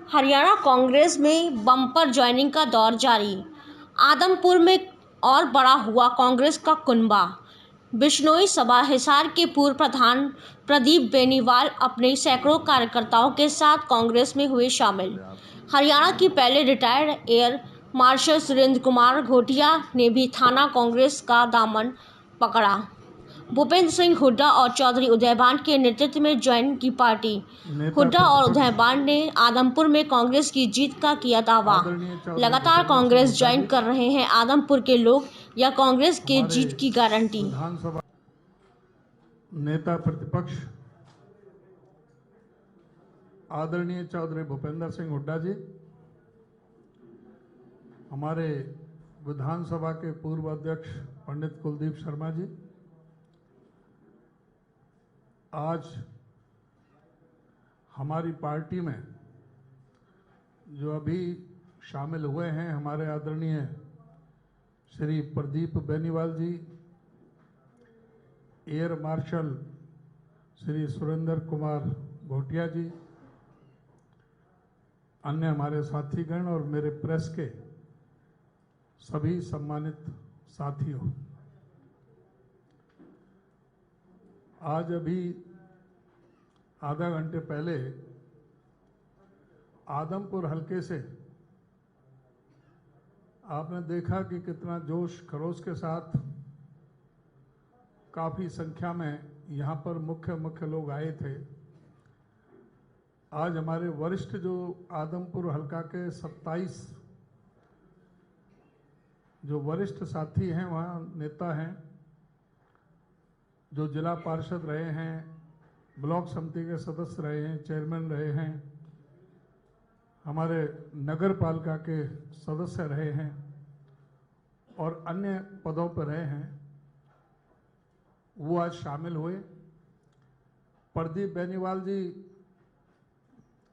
हरियाणा कांग्रेस में bumper joining का दौर जारी। आदमपुर में और बड़ा हुआ कांग्रेस का कुनबा। बिश्नोई सभा हिसार के पूर्व प्रधान प्रदीप बेनीवाल अपने सैकड़ों कार्यकर्ताओं के साथ कांग्रेस में हुए शामिल। हरियाणा की पहले retired air marshal Surendra Kumar Ghotia ने भी थाना कांग्रेस का दामन पकड़ा। भूपेंद्र सिंह हुड्डा और चौधरी उदयभान के नेतृत्व में ज्वाइन की पार्टी। हुड्डा और उदयभान ने आदमपुर में कांग्रेस की जीत का किया दावा। लगातार कांग्रेस ज्वाइन कर रहे हैं आदमपुर के लोग, या कांग्रेस के जीत की गारंटी। विधानसभा नेता प्रतिपक्ष आदरणीय चौधरी भूपेंद्र सिंह हुड्डा जी, हमारे विधानसभा के पूर्व अध्यक्ष पंडित कुलदीप शर्मा जी, आज हमारी पार्टी में जो अभी शामिल हुए हैं हमारे आदरणीय श्री प्रदीप बेनीवाल जी, एयर मार्शल श्री सुरेंद्र कुमार घोटिया जी, अन्य हमारे साथीगण और मेरे प्रेस के सभी सम्मानित साथियों, आज अभी आधा घंटे पहले आदमपुर हलके से आपने देखा कि कितना जोश खरोश के साथ काफ़ी संख्या में यहाँ पर मुख्य लोग आए थे। आज हमारे वरिष्ठ जो आदमपुर हलका के 27 जो वरिष्ठ साथी हैं, वहाँ नेता हैं, जो जिला पार्षद रहे हैं, ब्लॉक समिति के सदस्य रहे हैं, चेयरमैन रहे हैं, हमारे नगर पालिका के सदस्य रहे हैं और अन्य पदों पर रहे हैं, वो आज शामिल हुए। प्रदीप बेनीवाल जी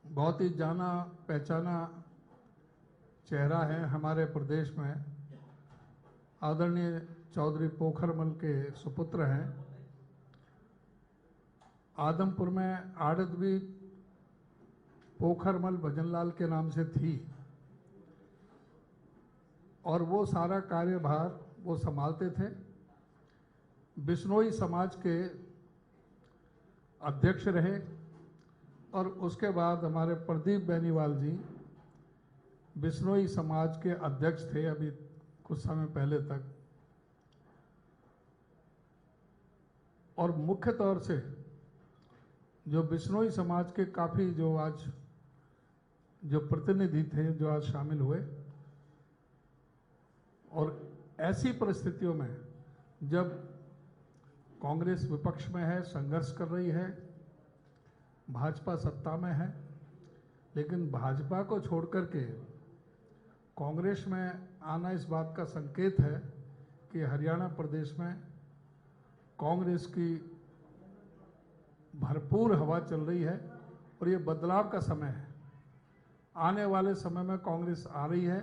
बहुत ही जाना पहचाना चेहरा है हमारे प्रदेश में। आदरणीय चौधरी पोखरमल के सुपुत्र हैं। आदमपुर में आड़त भी पोखरमल भजनलाल के नाम से थी और वो सारा कार्यभार वो संभालते थे। बिश्नोई समाज के अध्यक्ष रहे और उसके बाद हमारे प्रदीप बेनीवाल जी बिश्नोई समाज के अध्यक्ष थे अभी कुछ समय पहले तक। और मुख्य तौर से जो बिश्नोई समाज के काफ़ी जो आज जो प्रतिनिधि थे जो आज शामिल हुए, और ऐसी परिस्थितियों में जब कांग्रेस विपक्ष में है, संघर्ष कर रही है, भाजपा सत्ता में है, लेकिन भाजपा को छोड़कर के कांग्रेस में आना इस बात का संकेत है कि हरियाणा प्रदेश में कांग्रेस की भरपूर हवा चल रही है और ये बदलाव का समय है। आने वाले समय में कांग्रेस आ रही है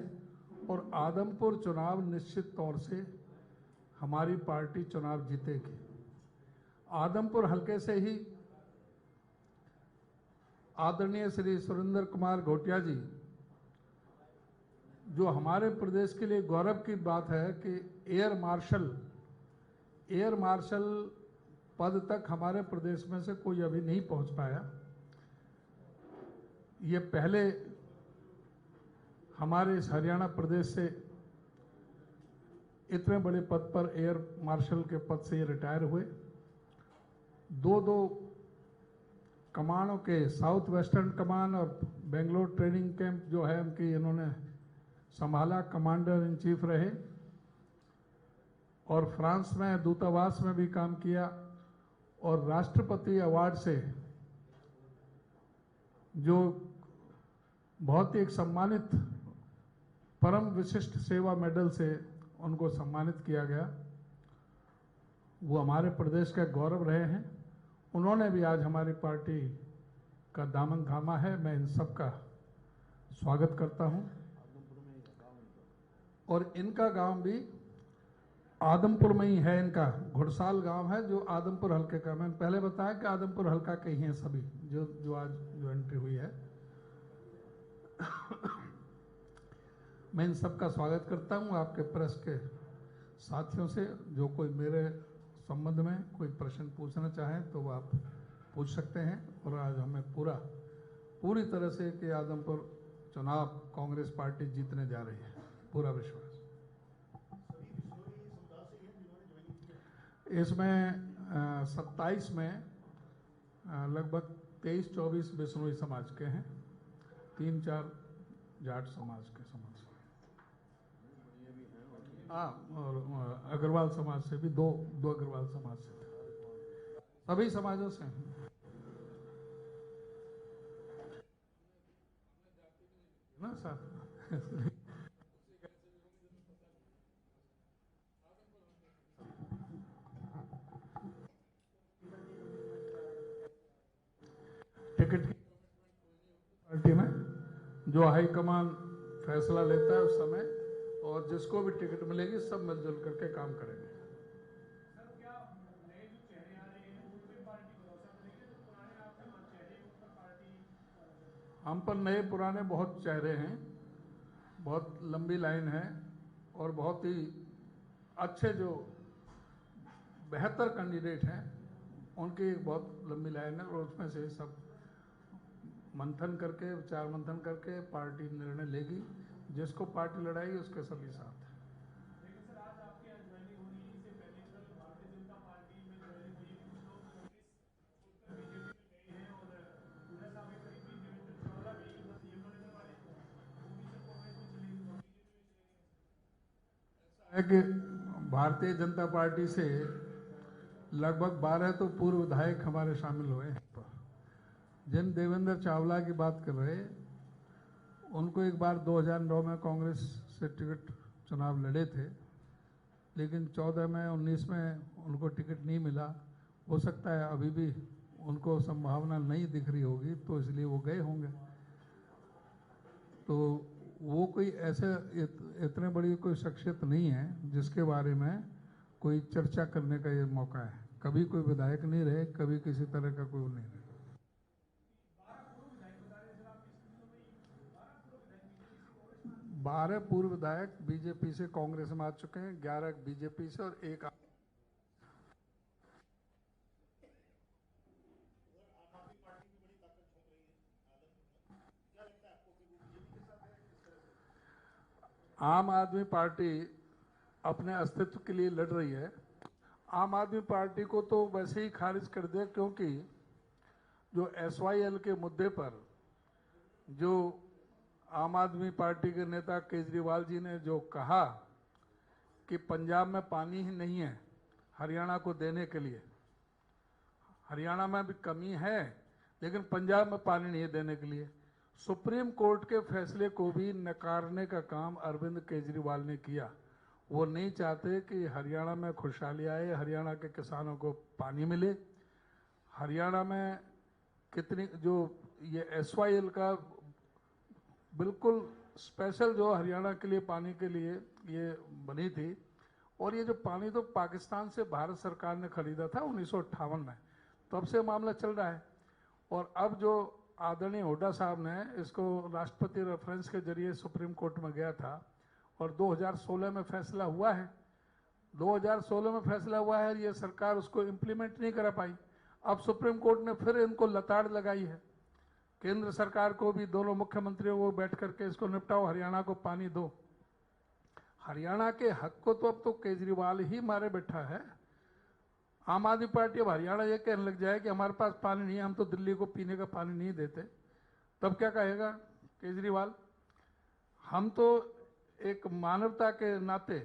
और आदमपुर चुनाव निश्चित तौर से हमारी पार्टी चुनाव जीतेगी। आदमपुर हलके से ही आदरणीय श्री सुरेंद्र कुमार घोटिया जी, जो हमारे प्रदेश के लिए गौरव की बात है कि एयर मार्शल पद तक हमारे प्रदेश में से कोई अभी नहीं पहुंच पाया। ये पहले हमारे इस हरियाणा प्रदेश से इतने बड़े पद पर एयर मार्शल के पद से ये रिटायर हुए। दो कमानों के साउथ वेस्टर्न कमान और बेंगलोर ट्रेनिंग कैंप जो है उनकी इन्होंने संभाला, कमांडर इन चीफ रहे और फ्रांस में दूतावास में भी काम किया और राष्ट्रपति अवार्ड से जो बहुत ही एक सम्मानित परम विशिष्ट सेवा मेडल से उनको सम्मानित किया गया। वो हमारे प्रदेश का गौरव रहे हैं। उन्होंने भी आज हमारी पार्टी का दामन थामा है। मैं इन सब का स्वागत करता हूं। और इनका गांव भी आदमपुर में ही है, इनका घुड़साल गांव है जो आदमपुर हलके का। मैंने पहले बताया कि आदमपुर हलका के ही हैं सभी जो आज जो एंट्री हुई है। मैं इन सबका स्वागत करता हूं। आपके प्रेस के साथियों से जो कोई मेरे संबंध में कोई प्रश्न पूछना चाहें तो वो आप पूछ सकते हैं। और आज हमें पूरी तरह से कि आदमपुर चुनाव कांग्रेस पार्टी जीतने जा रही है, पूरा विश्वास। इसमें 27 में लगभग 23-24 बिश्नोई समाज के हैं, 3-4 जाट समाज के सदस्य। हाँ, और अग्रवाल समाज से भी दो अग्रवाल समाज से थे, सभी समाजों से हैं। ना सर टिकट की पार्टी में जो हाईकमान फैसला लेता है उस समय, और जिसको भी टिकट मिलेगी सब मिलजुल करके काम करेंगे। हम पर नए पुराने बहुत चेहरे हैं, बहुत लंबी लाइन है, और बहुत ही अच्छे जो बेहतर कैंडिडेट हैं उनकी एक बहुत लंबी लाइन है, और उसमें से सब मंथन करके, विचार मंथन करके पार्टी निर्णय लेगी। जिसको पार्टी लड़ाएगी उसके सभी साथ हैं। है कि भारतीय जनता पार्टी से लगभग 12 तो पूर्व विधायक हमारे शामिल हुए हैं। जिन देवेंद्र चावला की बात कर रहे, उनको एक बार 2009 में कांग्रेस से टिकट चुनाव लड़े थे, लेकिन 14 में 19 में उनको टिकट नहीं मिला। हो सकता है अभी भी उनको संभावना नहीं दिख रही होगी, तो इसलिए वो गए होंगे। तो वो कोई ऐसे इतने बड़ी कोई शख्सियत नहीं है जिसके बारे में कोई चर्चा करने का ये मौका है। कभी कोई विधायक नहीं रहे, कभी किसी तरह का कोई नहीं रहे। 12 पूर्व विधायक बीजेपी से कांग्रेस में आ चुके हैं, 11 बीजेपी से और एक आम आदमी पार्टी अपने अस्तित्व के लिए लड़ रही है। आम आदमी पार्टी को तो वैसे ही खारिज कर दिया, क्योंकि जो SYL के मुद्दे पर जो आम आदमी पार्टी के नेता केजरीवाल जी ने जो कहा कि पंजाब में पानी ही नहीं है हरियाणा को देने के लिए, हरियाणा में भी कमी है लेकिन पंजाब में पानी नहीं देने के लिए, सुप्रीम कोर्ट के फैसले को भी नकारने का काम अरविंद केजरीवाल ने किया। वो नहीं चाहते कि हरियाणा में खुशहाली आए, हरियाणा के किसानों को पानी मिले। हरियाणा में कितनी जो ये SYL का बिल्कुल स्पेशल जो हरियाणा के लिए पानी के लिए ये बनी थी, और ये जो पानी तो पाकिस्तान से भारत सरकार ने खरीदा था 1958 में, तब से मामला चल रहा है। और अब जो आदरणीय हुड्डा साहब ने इसको राष्ट्रपति रेफरेंस के जरिए सुप्रीम कोर्ट में गया था, और 2016 में फैसला हुआ है। 2016 में फैसला हुआ है, ये सरकार उसको इम्प्लीमेंट नहीं करा पाई। अब सुप्रीम कोर्ट ने फिर इनको लताड़ लगाई है। केंद्र सरकार को भी, दोनों मुख्यमंत्रियों को बैठ करके इसको निपटाओ, हरियाणा को पानी दो। हरियाणा के हक को तो अब तो केजरीवाल ही मारे बैठा है। आम आदमी पार्टी अब हरियाणा ये कहने लग जाए कि हमारे पास पानी नहीं है, हम तो दिल्ली को पीने का पानी नहीं देते, तब क्या कहेगा केजरीवाल? हम तो एक मानवता के नाते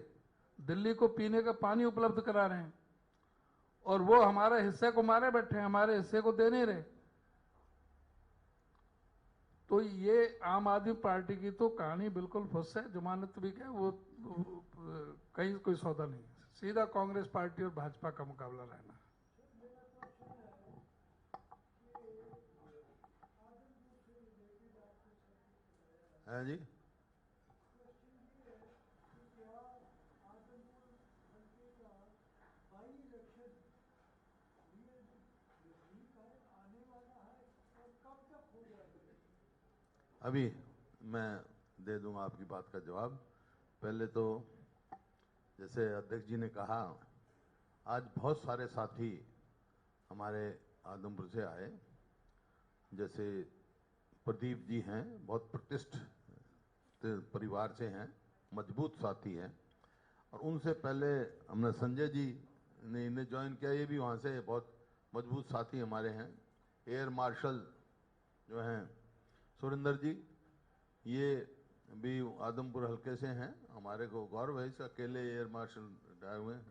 दिल्ली को पीने का पानी उपलब्ध करा रहे हैं, और वो हमारे हिस्से को मारे बैठे हैं, हमारे हिस्से को दे नहीं रहे। तो ये आम आदमी पार्टी की तो कहानी बिल्कुल फुस है। जमानत भी क्या, वो कहीं कोई सौदा नहीं है। सीधा कांग्रेस पार्टी और भाजपा का मुकाबला रहना है जी। अभी मैं दे दूंगा आपकी बात का जवाब। पहले तो जैसे अध्यक्ष जी ने कहा, आज बहुत सारे साथी हमारे आदमपुर से आए। जैसे प्रदीप जी हैं, बहुत प्रतिष्ठित परिवार से हैं, मजबूत साथी हैं। और उनसे पहले हमने संजय जी ने इन्हें ज्वाइन किया, ये भी वहाँ से बहुत मजबूत साथी हमारे हैं। एयर मार्शल जो हैं सुरेंद्र जी, ये भी आदमपुर हल्के से हैं। हमारे को गौरव है, इस अकेले एयर मार्शल रिटायर हुए हैं।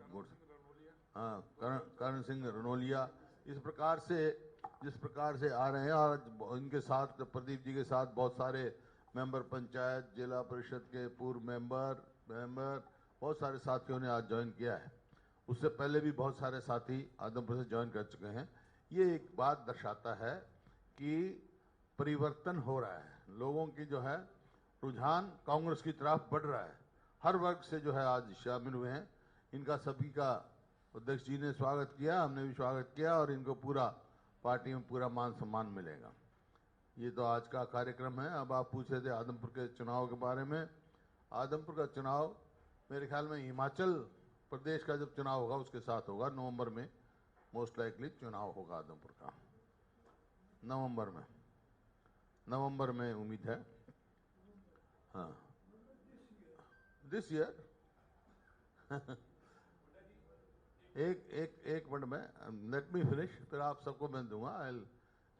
हाँ, करण सिंह रनोलिया। इस प्रकार से जिस प्रकार से आ रहे हैं, और इनके साथ प्रदीप जी के साथ बहुत सारे मेंबर पंचायत, जिला परिषद के पूर्व मेंबर बहुत सारे साथियों ने आज ज्वाइन किया है। उससे पहले भी बहुत सारे साथी आदमपुर से ज्वाइन कर चुके हैं। ये एक बात दर्शाता है कि परिवर्तन हो रहा है, लोगों की जो है रुझान कांग्रेस की तरफ बढ़ रहा है। हर वर्ग से जो है आज शामिल हुए हैं। इनका सभी का अध्यक्ष जी ने स्वागत किया, हमने भी स्वागत किया, और इनको पूरा पार्टी में पूरा मान सम्मान मिलेगा। ये तो आज का कार्यक्रम है। अब आप पूछ रहे थे आदमपुर के चुनाव के बारे में। आदमपुर का चुनाव मेरे ख्याल में हिमाचल प्रदेश का जब चुनाव होगा उसके साथ होगा, नवंबर में मोस्ट लाइकली चुनाव होगा आदमपुर का। नवंबर में उम्मीद है। हाँ, दिस ईयर। एक मिनट में, लेट मी फिनिश, फिर आप सबको मैं दूंगा। I will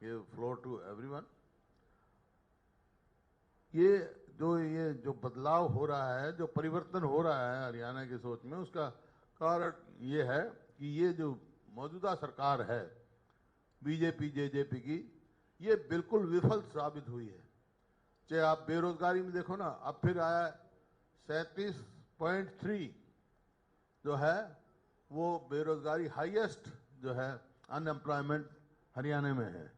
give floor to everyone. ये जो बदलाव हो रहा है, जो परिवर्तन हो रहा है हरियाणा की सोच में, उसका कारण ये है कि ये जो मौजूदा सरकार है बीजेपी जेजेपी की, ये बिल्कुल विफल साबित हुई है। चाहे आप बेरोजगारी में देखो ना, अब फिर आया 37.3 जो है वो बेरोजगारी, हाईएस्ट जो है अनएम्प्लॉयमेंट हरियाणा में है।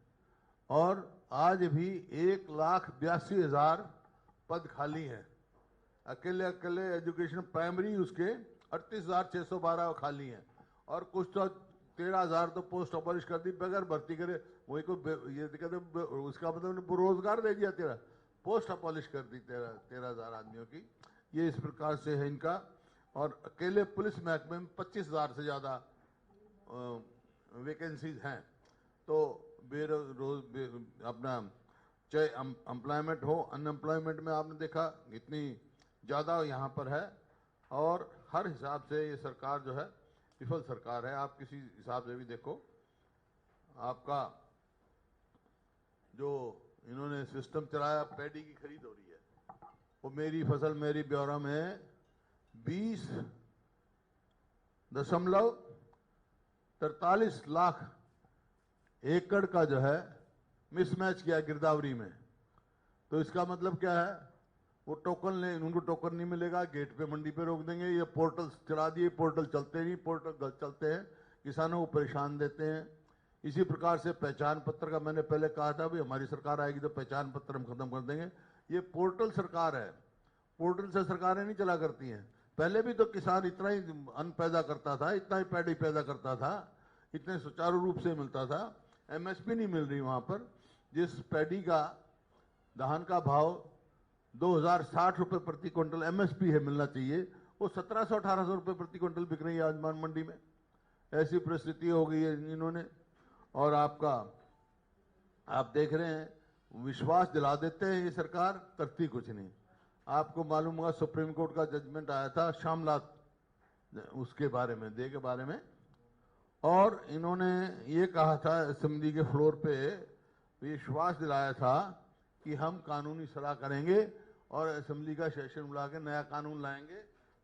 और आज भी 1,82,000 पद खाली हैं। अकेले एजुकेशन प्राइमरी उसके 38,612 खाली हैं। और कुछ तो 13,000 तो पोस्ट अबॉलिश कर दी, बगैर भर्ती करे। वही को ये कहते, उसका मतलब रोजगार दे दिया, तेरा पोस्ट अबॉलिश कर दी 13,000 आदमियों की। ये इस प्रकार से है इनका। और अकेले पुलिस महकमे में 25,000 से ज़्यादा वैकेंसीज हैं। तो अपना चाहे एम्प्लॉयमेंट हो, अनएम्प्लॉयमेंट में आपने देखा इतनी ज़्यादा यहाँ पर है। और हर हिसाब से ये सरकार जो है विफल सरकार है। आप किसी हिसाब से भी देखो, आपका जो इन्होंने सिस्टम चलाया, पैडी की खरीद हो रही है, वो मेरी फसल मेरी ब्यौरा में 20.43 लाख एकड़ का जो है मिसमैच किया गिरदावरी में। तो इसका मतलब क्या है, वो टोकन ले, उनको टोकन नहीं मिलेगा, गेट पे मंडी पे रोक देंगे। ये पोर्टल चला दिए, पोर्टल चलते नहीं, पोर्टल चलते हैं, किसानों को परेशान देते हैं। इसी प्रकार से पहचान पत्र का मैंने पहले कहा था, भाई हमारी सरकार आएगी तो पहचान पत्र हम खत्म कर देंगे। ये पोर्टल सरकार है, पोर्टल से सरकारें नहीं चला करती हैं। पहले भी तो किसान इतना ही अन्न पैदा करता था, इतना ही पैडी पैदा करता था, इतने सुचारू रूप से मिलता था। एमएसपी नहीं मिल रही वहां पर। जिस पैडी का धान का भाव 2,060 रुपये प्रति क्विंटल एमएसपी है, मिलना चाहिए, वो 1,700-1,800 रुपये प्रति क्विंटल बिक रही है आज मंडी में। ऐसी परिस्थिति हो गई है इन्होंने। और आप देख रहे हैं, विश्वास दिला देते हैं, ये सरकार करती कुछ नहीं। आपको मालूम होगा सुप्रीम कोर्ट का जजमेंट आया था शामलात उसके बारे में, दे के बारे में, और इन्होंने ये कहा था असेंबली के फ्लोर पे, विश्वास दिलाया था कि हम कानूनी सलाह करेंगे और असेंबली का सेशन बुला के नया कानून लाएंगे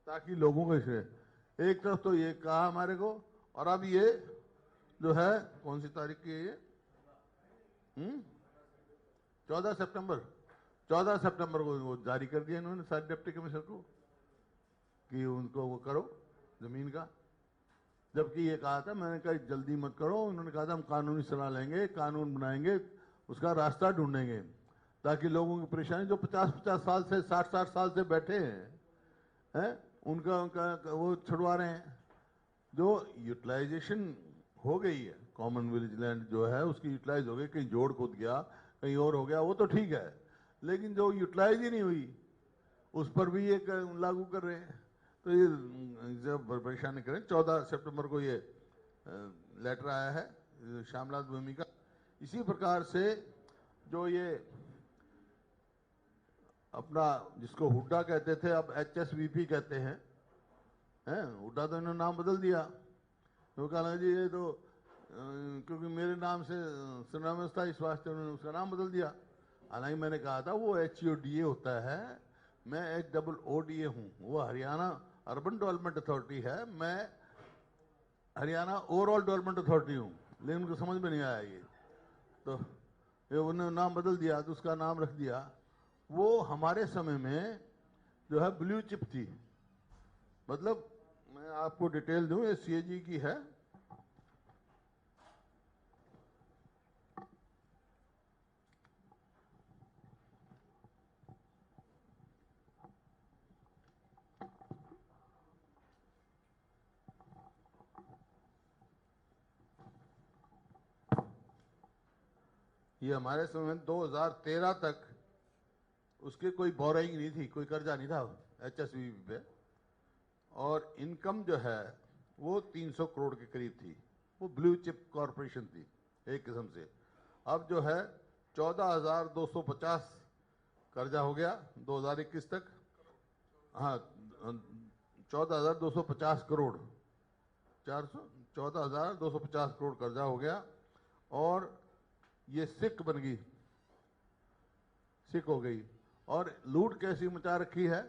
ताकि लोगों को इसे। एक तरफ तो ये कहा हमारे को, और अब ये जो है कौन सी तारीख की है ये, 14 सितंबर को वो जारी कर दिया इन्होंने सारे डिप्टी कमिश्नर को कि उनको वो करो जमीन का। जबकि ये कहा था, मैंने कहा जल्दी मत करो, उन्होंने कहा था हम कानूनी सलाह लेंगे, कानून बनाएंगे, उसका रास्ता ढूंढेंगे ताकि लोगों की परेशानी जो 50-50 साल से 60-60 साल से बैठे हैं उनका वो छुड़वा रहे हैं। जो यूटिलाइजेशन हो गई है, कॉमन विलेज लैंड जो है उसकी यूटिलाइज हो गई, कहीं जोड़ कूद गया, कहीं और हो गया, वो तो ठीक है। लेकिन जो यूटिलाइज ही नहीं हुई, उस पर भी ये लागू कर रहे हैं। तो ये जब परेशान करें, 14 सितंबर को ये लेटर आया है श्यामलाल भूमि का। इसी प्रकार से जो ये अपना जिसको हुड्डा कहते थे अब HSVP कहते हैं, हुड्डा तो इन्होंने नाम बदल दिया। तो कहा जी ये तो क्योंकि मेरे नाम से सिनोनिमस था, इस वास्ते उन्होंने उसका नाम बदल दिया। हालांकि मैंने कहा था वो HODA होता है, मैं HOODA हूँ, वो हरियाणा अर्बन डेवलपमेंट अथॉरिटी है, मैं हरियाणा ओवरऑल डेवलपमेंट अथॉरिटी हूँ। लेकिन उनको समझ में नहीं आया ये, तो ये उन्होंने नाम बदल दिया, तो उसका नाम रख दिया। वो हमारे समय में जो है ब्लू चिप थी, मतलब मैं आपको डिटेल दूं, ये CAG की है। ये हमारे समय में 2013 तक उसके कोई बोरिंग नहीं थी, कोई कर्जा नहीं था HSVP पे, और इनकम जो है वो 300 करोड़ के करीब थी। वो ब्लू चिप कॉरपोरेशन थी एक किस्म से। अब जो है 14,250 कर्जा हो गया 2021 तक, हाँ 14,250 करोड़, 14,250 करोड़ कर्जा हो गया। और ये सिक बन गई, सिक हो गई। और लूट कैसी मचा रखी है,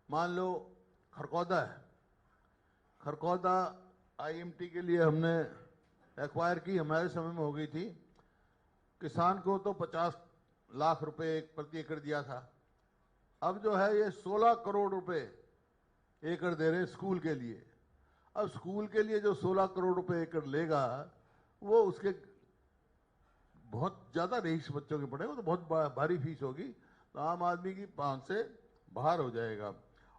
मान लो खरकौदा है, खरकौदा IMT के लिए हमने एक्वायर की, हमारे समय में हो गई थी। किसान को तो 50 लाख रुपए प्रति एकड़ दिया था, अब जो है ये 16 करोड़ रुपए एकड़ दे रहे हैं स्कूल के लिए। अब स्कूल के लिए जो 16 करोड़ रुपए एकड़ लेगा, वो उसके बहुत ज्यादा रईस बच्चों के पढ़े, वो तो बहुत भारी फीस होगी, तो आम आदमी की पहुंच से बाहर हो जाएगा।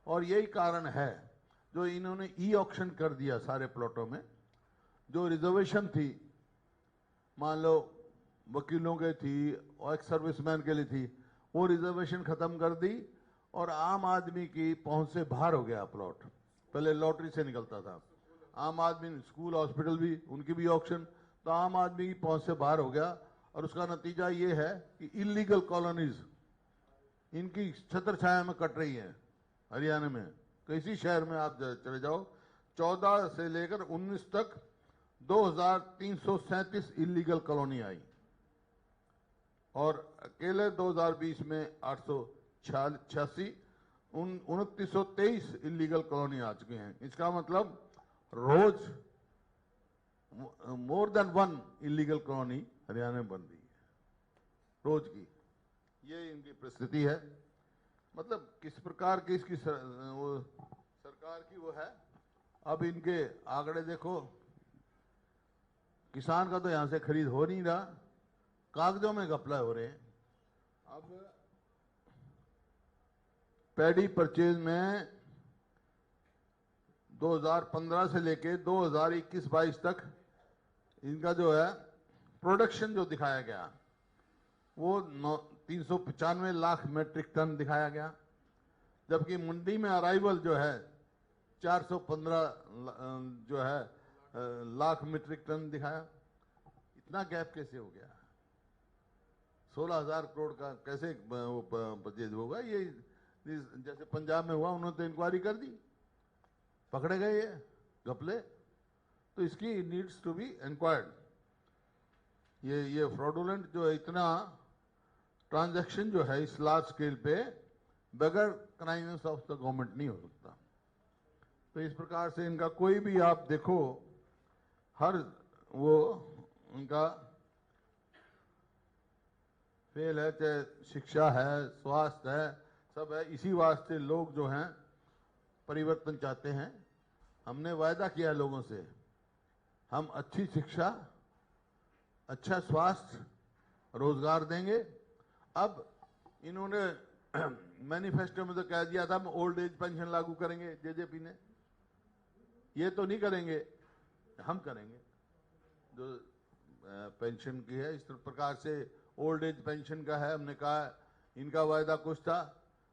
और यही कारण है जो इन्होंने ऑक्शन कर दिया सारे प्लॉटों में। जो रिजर्वेशन थी, मान लो वकीलों के थी और एक्स सर्विसमैन के लिए थी, वो रिजर्वेशन खत्म कर दी और आम आदमी की पहुंच से बाहर हो गया प्लॉट। पहले लॉटरी से निकलता था, आम आदमी, स्कूल हॉस्पिटल भी, उनकी भी ऑक्शन, तो आम आदमी की पहुंच से बाहर हो गया। और उसका नतीजा ये है कि इलीगल कॉलोनीज इनकी छत्र छाया में कट रही है हरियाणा में। किसी शहर में आप चले जाओ, 14 से लेकर 19 तक 2,337 इलीगल कॉलोनी आई, और अकेले 2020 में 886, 2923 इलीगल कॉलोनी आ चुके हैं। इसका मतलब रोज more than 1 illegal colony Haryana में बन रही है रोज की। ये इनकी परिस्थिति है, मतलब किस प्रकार की इसकी सरकार की वो है। अब इनके आंकड़े देखो, किसान का तो यहां से खरीद हो नहीं रहा, कागजों में घपला हो रहे हैं। अब पैडी परचेज में 2015 से लेके 2021-22 तक इनका जो है प्रोडक्शन जो दिखाया गया वो 395 लाख मेट्रिक टन दिखाया गया, जबकि मंडी में अराइवल जो है 415 जो है लाख मीट्रिक टन दिखाया। इतना गैप कैसे हो गया? 16,000 करोड़ का कैसे वो परचेज होगा? ये जैसे पंजाब में हुआ, उन्होंने तो इंक्वायरी कर दी, पकड़े गए ये घपले, तो इसकी नीड्स टू बी इंक्वायर्ड। ये फ्रॉडुलेंट जो है, इतना ट्रांजैक्शन जो है इस लार्ज स्केल पे बगैर कनाइनेंस ऑफ द गवर्नमेंट नहीं हो सकता। तो इस प्रकार से इनका कोई भी आप देखो, हर वो उनका फेल है, चाहे शिक्षा है, स्वास्थ्य है, सब है। इसी वास्ते लोग जो हैं परिवर्तन चाहते हैं। हमने वायदा किया लोगों से, हम अच्छी शिक्षा, अच्छा स्वास्थ्य, रोजगार देंगे। अब इन्होंने मैनिफेस्टो में तो कह दिया था हम ओल्ड एज पेंशन लागू करेंगे, जेजेपी ने। ये तो नहीं करेंगे, हम करेंगे जो पेंशन की है। इस प्रकार से ओल्ड एज पेंशन का है, हमने कहा इनका वायदा कुछ था,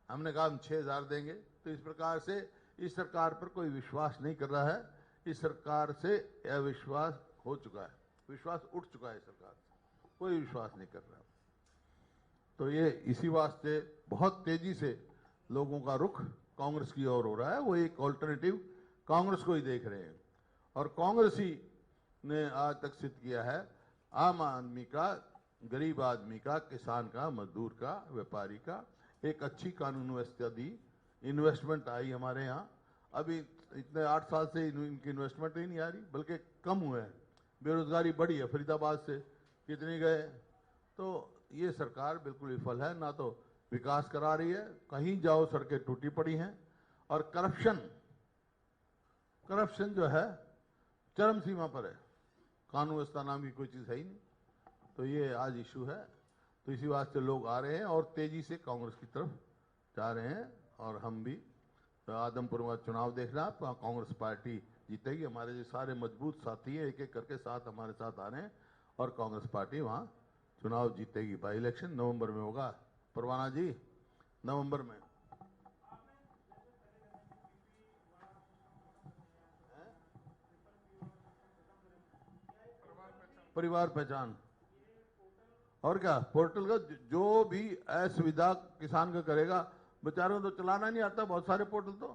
हमने कहा हम 6,000 देंगे। तो इस प्रकार से इस सरकार पर कोई विश्वास नहीं कर रहा है। इस सरकार से अविश्वास हो चुका है, विश्वास उठ चुका है सरकार से, कोई विश्वास नहीं कर रहा। तो ये इसी वास्ते बहुत तेजी से लोगों का रुख कांग्रेस की ओर हो रहा है। वो एक ऑल्टरनेटिव कांग्रेस को ही देख रहे हैं और कांग्रेस ही ने आज तक सिद्ध किया है आम आदमी का, गरीब आदमी का, किसान का, मजदूर का, व्यापारी का एक अच्छी कानून व्यवस्था दी। इन्वेस्टमेंट आई हमारे यहाँ, अभी इतने 8 साल से इनकी इन्वेस्टमेंट ही नहीं आ रही, बल्कि कम हुए हैं। बेरोजगारी बढ़ी है, फरीदाबाद से कितनी गए। तो ये सरकार बिल्कुल विफल है, ना तो विकास करा रही है, कहीं जाओ सड़कें टूटी पड़ी हैं और करप्शन जो है चरम सीमा पर है। कानून व्यवस्था नाम की कोई चीज़ है ही नहीं। तो ये आज इशू है। तो इसी वास्ते लोग आ रहे हैं और तेजी से कांग्रेस की तरफ जा रहे हैं। और हम भी आदमपुर में चुनाव देखना, कांग्रेस पार्टी जीतेगी। हमारे जो सारे मजबूत साथी हैं एक एक करके साथ हमारे साथ आ रहे हैं और कांग्रेस पार्टी वहाँ चुनाव जीतेगी। बाई इलेक्शन नवंबर में होगा, परवाना जी, नवंबर में। परिवार पहचान और क्या, पोर्टल का जो भी असुविधा किसान का करेगा, बेचारों को तो चलाना नहीं आता बहुत सारे पोर्टल। तो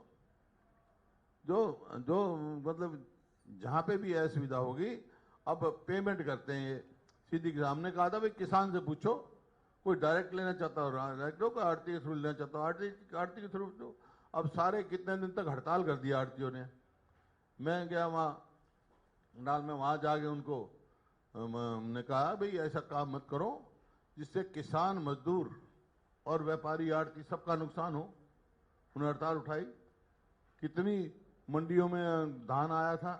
जो मतलब जहां पे भी असुविधा होगी अब पेमेंट करते हैं। सीधी हमने कहा था भाई किसान से पूछो, कोई डायरेक्ट लेना चाहता हो डायरेक्ट हो, कोई आड़ती के थ्रू लेना चाहता हो आड़ती के थ्रू। तो अब सारे कितने दिन तक हड़ताल कर दिया आड़तियों ने। मैं गया वहाँ में, वहाँ जाके उनको हमने कहा भाई ऐसा काम मत करो जिससे किसान, मजदूर और व्यापारी, आड़ती सबका नुकसान हो। उन्होंने हड़ताल उठाई। कितनी मंडियों में धान आया था,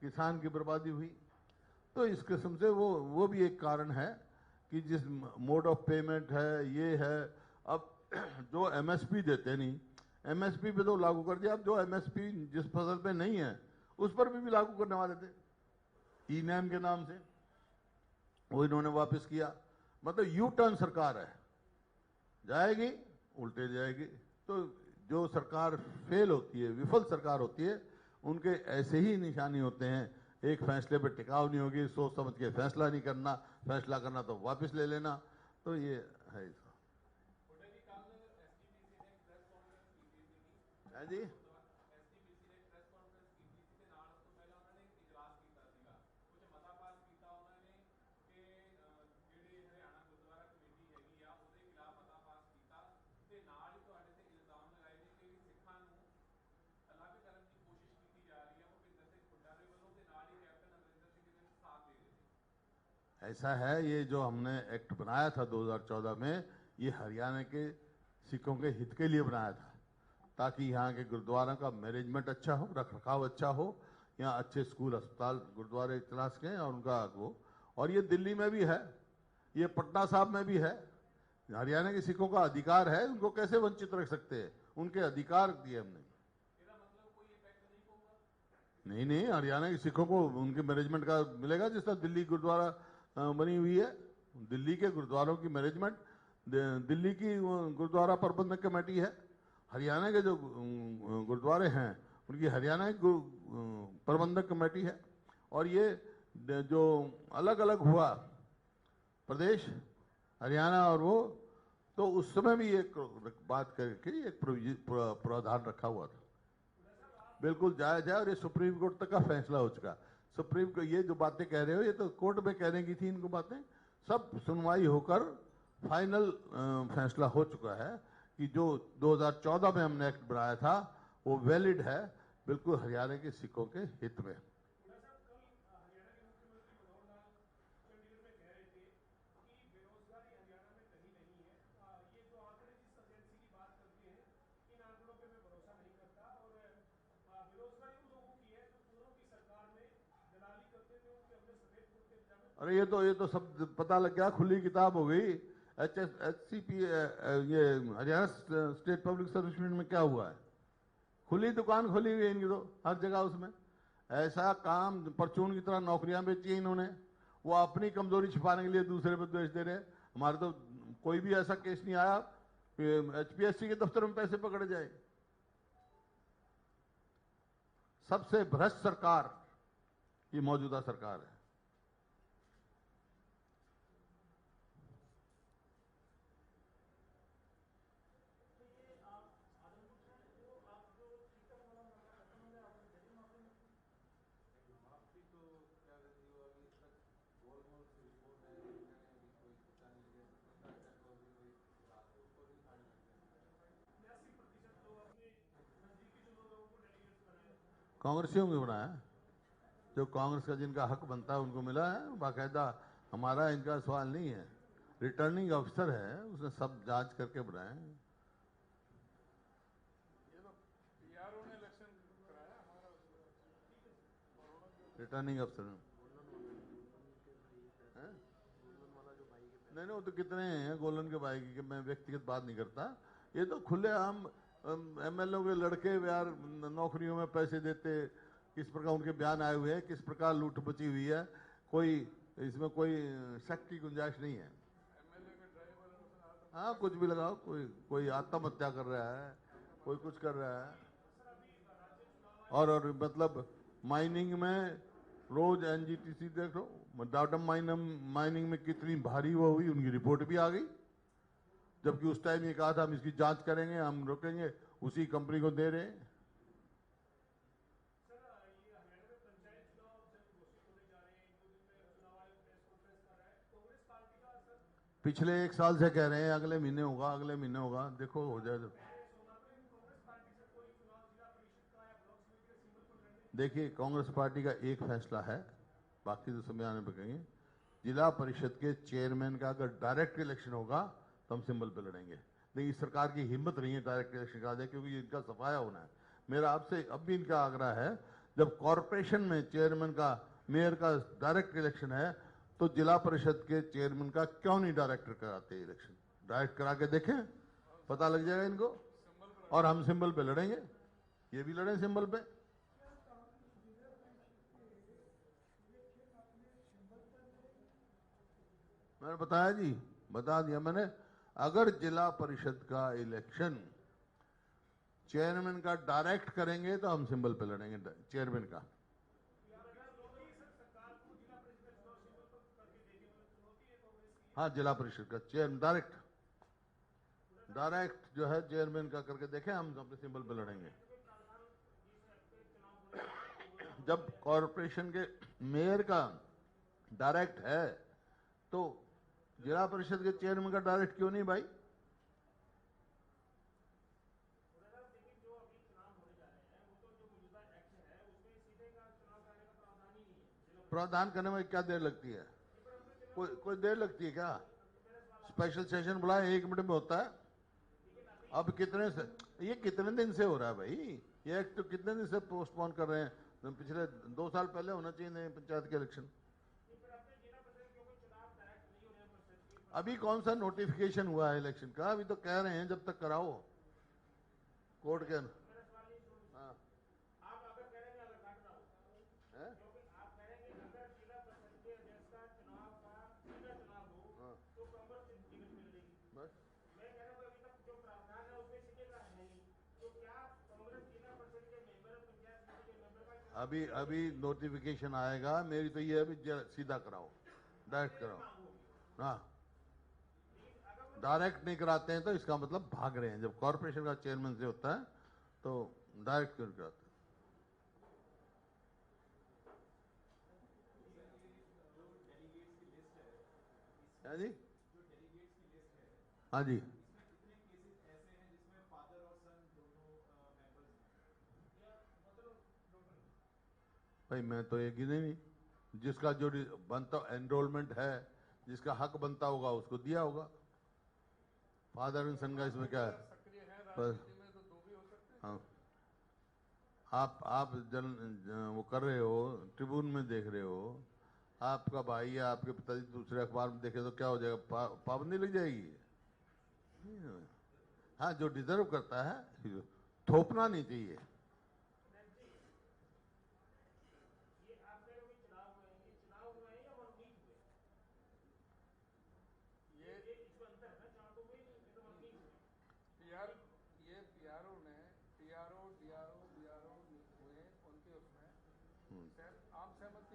किसान की बर्बादी हुई। तो इस किस्म से वो भी एक कारण है कि जिस मोड ऑफ पेमेंट है ये है। अब जो एमएसपी देते नहीं, एमएसपी पे तो लागू कर दिया। अब जो एमएसपी जिस फसल पे नहीं है उस पर भी लागू करने वाले थे ई नैम के नाम से, वो इन्होंने वापस किया। मतलब यू टर्न सरकार है, जाएगी उल्टे जाएगी। तो जो सरकार फेल होती है, विफल सरकार होती है, उनके ऐसे ही निशानी होते हैं। एक फैसले पर टिकाव नहीं होगी, सोच समझ के फैसला नहीं करना, फैसला करना तो वापस ले लेना। तो ये है इसका। है जी, ऐसा है, ये जो हमने एक्ट बनाया था 2014 में, ये हरियाणा के सिखों के हित के लिए बनाया था, ताकि यहाँ के गुरुद्वारा का मैनेजमेंट अच्छा हो, रख रखाव अच्छा हो, यहाँ अच्छे स्कूल, अस्पताल, गुरुद्वारे चला सकें और उनका वो। और ये दिल्ली में भी है, ये पटना साहब में भी है। हरियाणा के सिखों का अधिकार है, उनको कैसे वंचित रख सकते हैं? उनके अधिकार दिए हमने। नहीं, हरियाणा के सिखों को उनके मैनेजमेंट का मिलेगा, जिस तरह दिल्ली गुरुद्वारा बनी हुई है। दिल्ली के गुरुद्वारों की मैनेजमेंट दिल्ली की गुरुद्वारा प्रबंधक कमेटी है। हरियाणा के जो गुरुद्वारे हैं उनकी हरियाणा की प्रबंधक कमेटी है। और ये जो अलग अलग हुआ प्रदेश हरियाणा और वो, तो उस समय भी एक बात करके एक प्रावधान रखा हुआ था। बिल्कुल जायज है और ये सुप्रीम कोर्ट तक का फैसला हो चुका। सुप्रीम कोर्ट ये जो बातें कह रहे हो, ये तो कोर्ट में कहने की थी इनको बातें, सब सुनवाई होकर फाइनल फैसला हो चुका है कि जो 2014 में हमने एक्ट बनाया था वो वैलिड है, बिल्कुल हरियाणा के सिखों के हित में। अरे ये तो सब पता लग गया, खुली किताब हो गई। HSCP ये हरियाणा स्टेट पब्लिक सर्विस में क्या हुआ है? खुली दुकान खोली हुई है इनकी तो हर जगह। उसमें ऐसा काम परचून की तरह नौकरियां बेची है इन्होंने। वो अपनी कमजोरी छिपाने के लिए दूसरे पर द्वेष दे रहे हैं। हमारे तो कोई भी ऐसा केस नहीं आया HPSC के दफ्तर में पैसे पकड़े जाए। सबसे भ्रष्ट सरकार ये मौजूदा सरकार है। कांग्रेसियों ने बनाया, जो कांग्रेस का जिनका हक बनता है उनको मिला है बाकायदा। हमारा इनका सवाल नहीं है, रिटर्निंग अफसर है, उसने सब जांच करके बनाए। रिटर्निंग अफसर नहीं, वो तो कितने हैं गोलन के भाई की, मैं व्यक्तिगत बात नहीं करता। ये तो खुले आम MLA के लड़के यार नौकरियों में पैसे देते, किस प्रकार उनके बयान आए हुए हैं, किस प्रकार लूट बची हुई है, कोई इसमें कोई शक की गुंजाइश नहीं है। हाँ, कुछ भी लगाओ, कोई आत्महत्या कर रहा है, कोई कुछ कर रहा है। और मतलब माइनिंग में रोज NGTC देख लो, डाटम माइनिंग में कितनी भारी वो हुई, उनकी रिपोर्ट भी आ गई। जबकि उस टाइम ये कहा था हम इसकी जांच करेंगे, हम रोकेंगे, उसी कंपनी को दे रहे हैं। पिछले 1 साल से कह रहे हैं अगले महीने होगा, अगले महीने होगा, देखो हो जाए तो। देखिए, कांग्रेस पार्टी का एक फैसला है, बाकी तो समय आने पर कहेंगे। जिला परिषद के चेयरमैन का अगर डायरेक्ट इलेक्शन होगा तो हम सिंबल पे लड़ेंगे। लेकिन इस सरकार की हिम्मत नहीं है डायरेक्ट इलेक्शन का दे, क्योंकि इनका सफाया होना है। मेरा आपसे अब भी इनका आग्रह है, जब कॉरपोरेशन में चेयरमैन का, मेयर का डायरेक्ट इलेक्शन है, तो जिला परिषद के चेयरमैन का क्यों नहीं डायरेक्टर कराते इलेक्शन? डायरेक्ट करा के देखें, पता लग जाएगा इनको। और हम सिंबल पे लड़ेंगे, ये भी लड़ें सिंबल पे। मैंने बताया जी, बता दिया मैंने। अगर जिला परिषद का इलेक्शन चेयरमैन का डायरेक्ट करेंगे तो हम सिंबल पे लड़ेंगे चेयरमैन का। हाँ, जिला परिषद का चेयरमैन डायरेक्ट जो है चेयरमैन का करके देखें, हम अपने सिंबल पे लड़ेंगे। जब कॉरपोरेशन के मेयर का डायरेक्ट है तो जिला परिषद के चेयरमैन का डायरेक्ट क्यों नहीं भाई? प्रावधान करने में क्या देर लगती है? कोई देर लगती है क्या? स्पेशल सेशन बुलाए 1 मिनट में होता है। अब ये कितने दिन से हो रहा है भाई? ये एक्ट तो कितने दिन से पोस्टपोन कर रहे हैं? पिछले 2 साल पहले होना चाहिए पंचायत के इलेक्शन। अभी कौन सा नोटिफिकेशन हुआ है इलेक्शन का? अभी तो कह रहे हैं जब तक कराओ कोर्ट के। हाँ, बस अभी नोटिफिकेशन आएगा। मेरी तो ये अभी सीधा कराओ, डायरेक्ट कराओ। हाँ, डायरेक्ट नहीं कराते हैं तो इसका मतलब भाग रहे हैं। जब कॉर्पोरेशन का चेयरमैन से होता है तो डायरेक्ट क्यों कराते हैं? क्या जी? हाँ जी, भाई मैं तो ये गिने नहीं। जिसका जो बनता एनरोलमेंट है, जिसका हक बनता होगा उसको दिया होगा। फादर एंड सन का इसमें क्या है? पर हाँ, आप वो कर रहे हो, ट्रिब्यून में देख रहे हो, आपका भाई या आपके पिताजी दूसरे अखबार में देखे तो क्या हो जाएगा? पाबंदी लग जाएगी। हाँ, जो डिजर्व करता है थोपना नहीं चाहिए।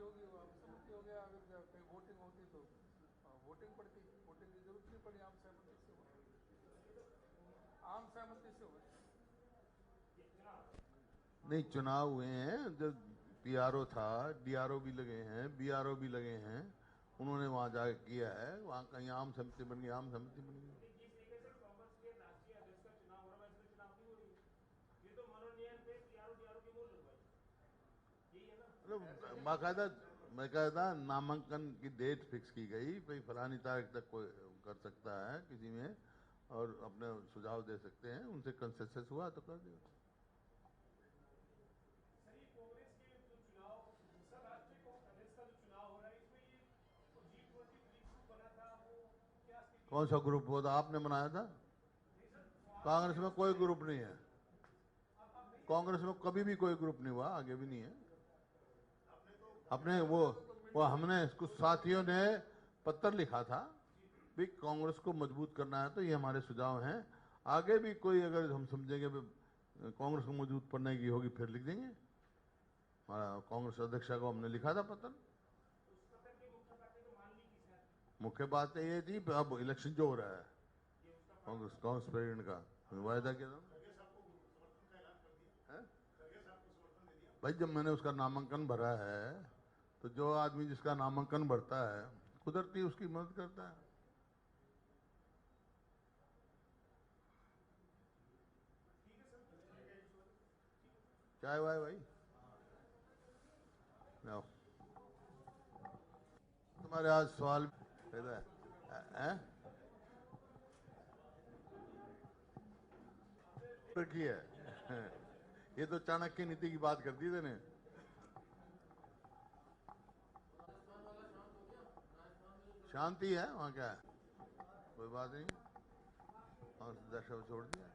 सहयोगी हुआ, सहमति हो गया। अगर कहीं वोटिंग होती तो वोटिंग पड़ती, वोटिंग की जरूरत नहीं पड़ी, आम सहमति से हुआ, आम सहमति से हुआ। नहीं, चुनाव हुए हैं, जो पीआरओ था, डीआरओ भी लगे हैं, बीआरओ भी लगे हैं, उन्होंने वहां जाके किया है, वहां कहीं आम सहमति बन गई, आम सहमति बन गई। बाकायदा नामांकन की डेट फिक्स की गई, भाई फलानी तारीख तक कोई कर सकता है किसी में, और अपने सुझाव दे सकते हैं, उनसे कंसेंसस हुआ तो कर दिया। कौन सा ग्रुप वो था, आपने बनाया था? कांग्रेस में कोई ग्रुप नहीं है, कांग्रेस में कभी भी कोई ग्रुप नहीं हुआ, आगे भी नहीं है। अपने वो हमने कुछ साथियों ने पत्र लिखा था भी कांग्रेस को मजबूत करना है तो ये हमारे सुझाव हैं, आगे भी कोई अगर हम समझेंगे कांग्रेस को मजबूत करने की होगी फिर लिख देंगे। कांग्रेस अध्यक्ष को हमने लिखा था पत्र। मुख्य बात ये थी, अब इलेक्शन जो हो रहा है कांग्रेस प्रेसिडेंट का वायदा किया था भाई, जब मैंने उसका नामांकन भरा है तो जो आदमी जिसका नामांकन भरता है कुदरती उसकी मदद करता है। चाय वाय भाई आओ, तुम्हारे आज सवाल है रखी है ये तो चाणक्य नीति की बात कर दी मैंने। शांति है वहाँ, क्या है, कोई बात नहीं, और दर्शक छोड़ दिया।